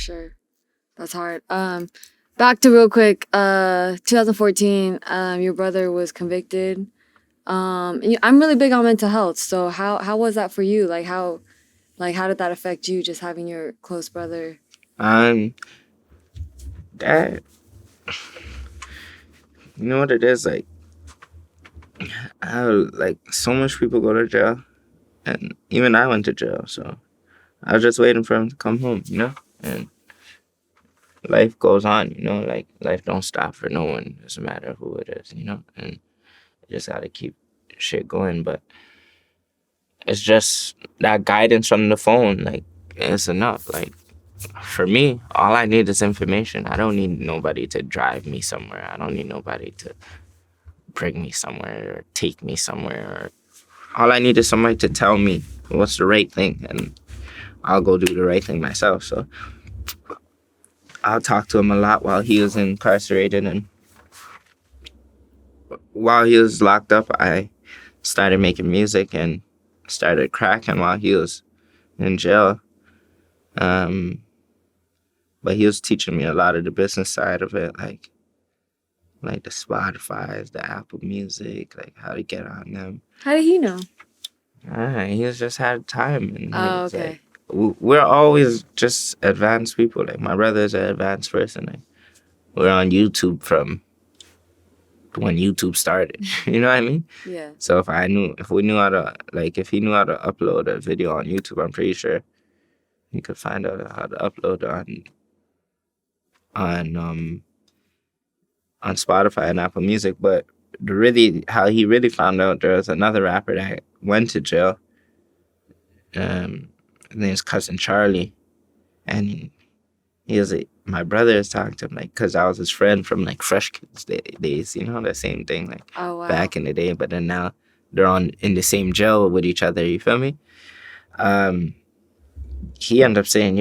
sure. That's hard. Back to real quick, 2014, your brother was convicted. I'm really big on mental health. So how was that for you? How did that affect you, just having your close brother? That, you know what it is, like, like, so much people go to jail, and even I went to jail, so I was just waiting for him to come home, and life goes on, like, life don't stop for no one. It doesn't matter who it is, and you just gotta keep shit going. But it's just that guidance from the phone, like, it's enough. Like, for me, all I need is information. I don't need nobody to drive me somewhere. I don't need nobody to bring me somewhere or take me somewhere. All I need is somebody to tell me what's the right thing, and I'll go do the right thing myself. So I'll talk to him a lot while he was incarcerated, and while he was locked up, I started making music and started cracking while he was in jail. But he was teaching me a lot of the business side of it, like the Spotify's, the Apple Music, like how to get on them. How did he know? He was just had time, and Oh, okay. Like, we're always just advanced people. Like, my brother's an advanced person. Like, we're on YouTube from when YouTube started. You know what I mean? Yeah. So if he knew how to upload a video on YouTube, I'm pretty sure he could find out how to upload on Spotify and Apple Music. But how he really found out, there was another rapper that went to jail. His name's Cousin Charlie, and my brother is talking to him, like, because I was his friend from, like, Fresh Kids days, the same thing, like, oh, wow. Back in the day. But then now they're in the same jail with each other. You feel me? He ended up saying,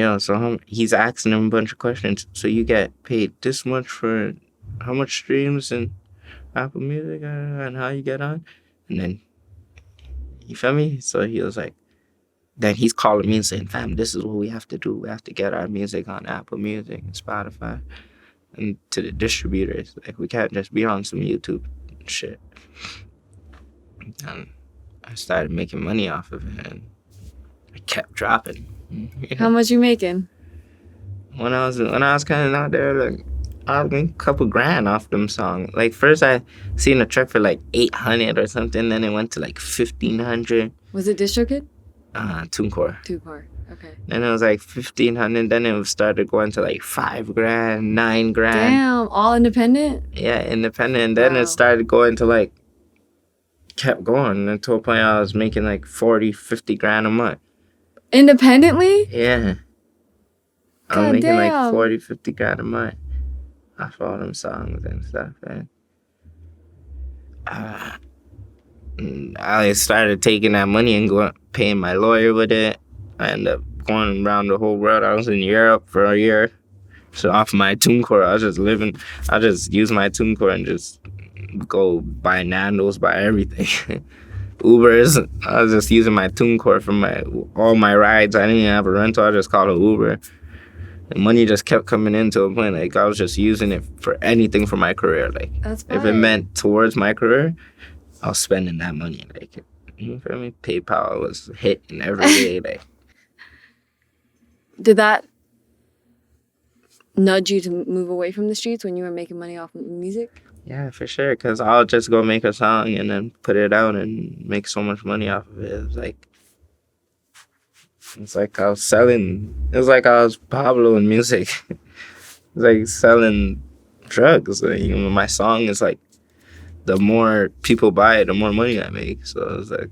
he's asking him a bunch of questions. So you get paid this much for how much streams and Apple Music and how you get on, and then, you feel me? So he was like, then he's calling me and saying, fam, this is what we have to do. We have to get our music on Apple Music and Spotify and to the distributors. Like, we can't just be on some YouTube shit. And I started making money off of it, and I kept dropping. How much you making? When I was kind of out there, like, I was getting a couple grand off them songs. Like, first I seen a track for like 800 or something, then it went to like 1,500. Was it DistroKid? Tunecore. Tunecore, okay. Then it was like 1,500. Then it started going to like 5 grand, 9 grand. Damn, all independent? Yeah, independent. And then it started going to like, kept going until a point I was making like 40, 50 grand a month. Independently? Yeah. I was making like 40, 50 grand a month off all them songs and stuff. And I started taking that money and paying my lawyer with it. I ended up going around the whole world. I was in Europe for a year. So off my Tunecore, I just use my Tunecore and just go buy Nando's, buy everything. Ubers, I was just using my Tunecore for all my rides. I didn't even have a rental. I just called an Uber. The money just kept coming in to a point, like, I was just using it for anything for my career. Like, if it meant towards my career, I was spending that money. Like, you feel me? PayPal was hitting every day. Like, did that nudge you to move away from the streets when you were making money off of music? Yeah, for sure. Because I'll just go make a song and then put it out and make so much money off of it. It's like I was selling. It was like I was Pablo in music. It's like selling drugs. Like, my song is like, the more people buy it, the more money I make. So it was like,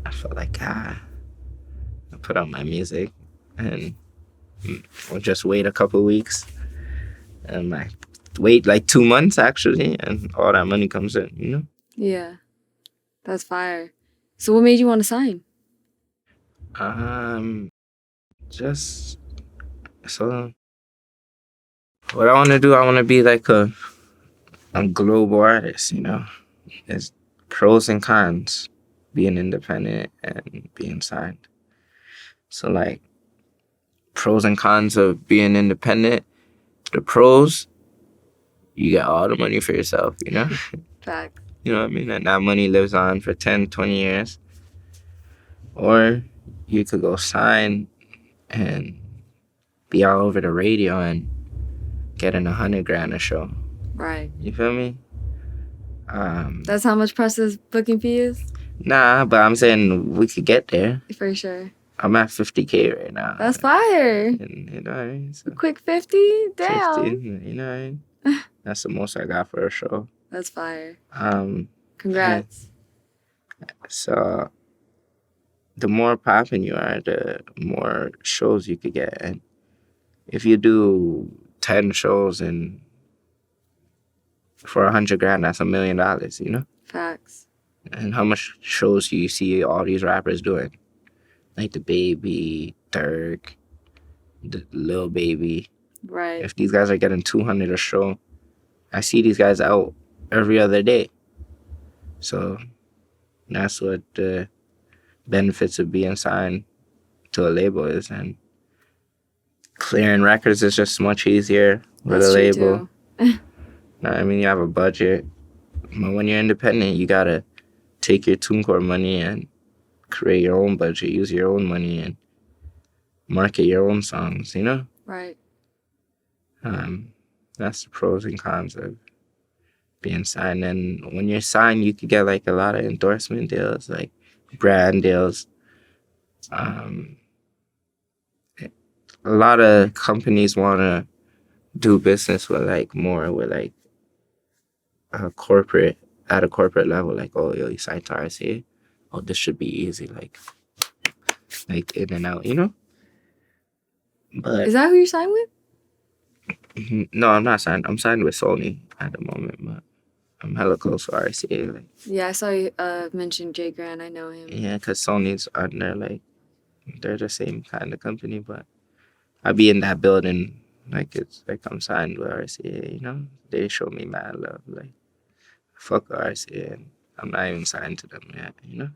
I felt like, I put out my music and I'll just wait a couple weeks. And I wait like 2 months, actually, and all that money comes in, Yeah. That's fire. So what made you want to sign? Just, so what I want to do, I want to be like a global artist, There's pros and cons being independent and being signed. So, like, pros and cons of being independent. The pros, you get all the money for yourself, you know? Fact. You know what I mean? And that money lives on for 10, 20 years. Or you could go sign and be all over the radio and getting $100,000 a show. Right. You feel me? That's how much Pressa's booking fee is? Nah, but I'm saying we could get there. For sure. I'm at 50K right now. That's fire. And, you know what I mean? So A quick 50? Damn. 50, you know what I mean? That's the most I got for a show. That's fire. Congrats. So the more popping you are, the more shows you could get. And if you do 10 shows and for $100,000, that's $1 million, you know? Facts. And how much shows do you see all these rappers doing? Like the Baby, Dirk, the Lil Baby. Right. If these guys are getting 200 a show, I see these guys out every other day. So that's what the benefits of being signed to a label is. And clearing records is just much easier with a label. I mean, you have a budget. But when you're independent, you gotta take your Tunecore money and create your own budget, use your own money, and market your own songs, you know? Right. That's the pros and cons of being signed. And when you're signed, you could get like a lot of endorsement deals, like brand deals. A lot of companies want to do business with like more with like a corporate level, like, oh, yo, you signed to RCA, oh, this should be easy, like in and out, you know? But is that who you're signed with? no, I'm not signed. I'm signed with Sony at the moment, but I'm hella close to RCA. Like, yeah, I saw you mention Jay Grant. I know him. yeah, because Sony's under, like, they're the same kind of company, but I be in that building, like, it's like I'm signed with RCA, you know? They show me mad love, like, fuck RCA, and I'm not even signed to them yet, you know?